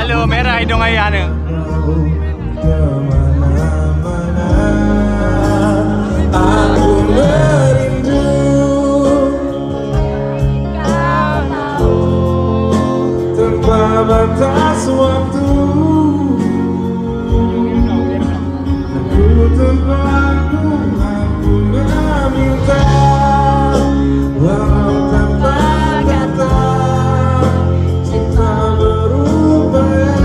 Halo, merah hidung ayah nih. Aku merindu tanpa batas waktu. Aku tempatku, aku meminta walau tanpa kata cinta berupaya.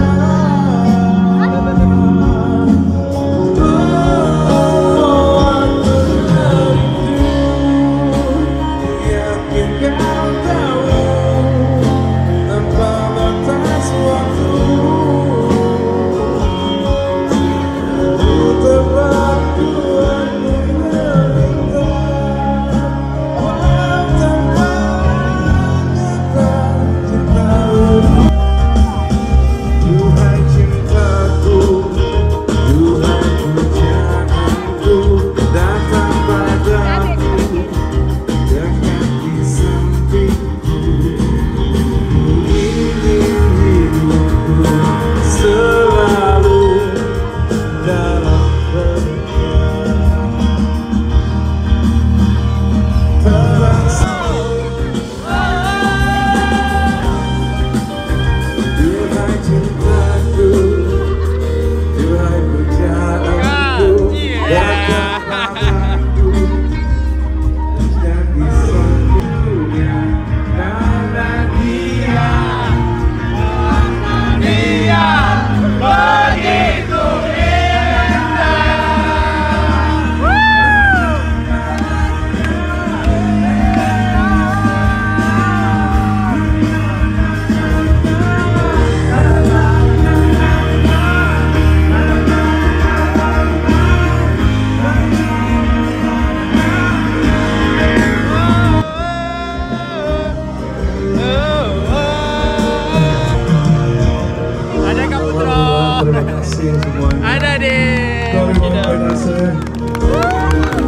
Ada deh.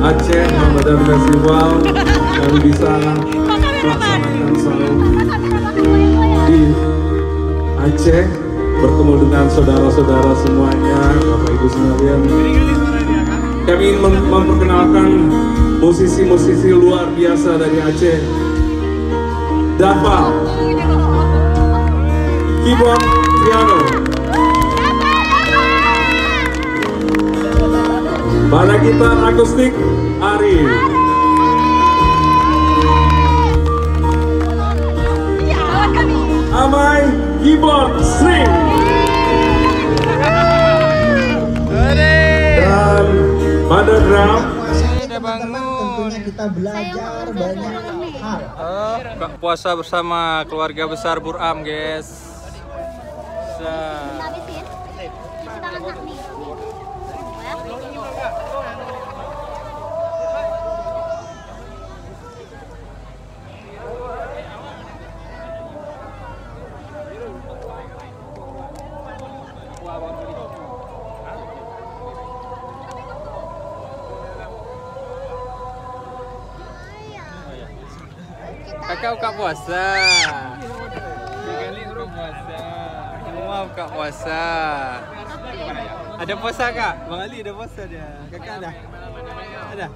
Aceh Ramadan Festival yang bisa melaksanakan sahur di Aceh, bertemu dengan saudara-saudara semuanya, Bapak Ibu sekalian. Kami ingin memperkenalkan musisi-musisi luar biasa dari Aceh. Dava, keyboard, piano. Pada gitar akustik, Ari. Amai, keyboard, string. Dan pada drum, tentunya kita belajar banyak hal. Buka puasa bersama keluarga besar Buram, guys. Kakak buka puasa. Sekali buka puasa. Semua buka puasa. Ada puasa kak? Bang Ali ada puasa dia. Kakak ada? Ada?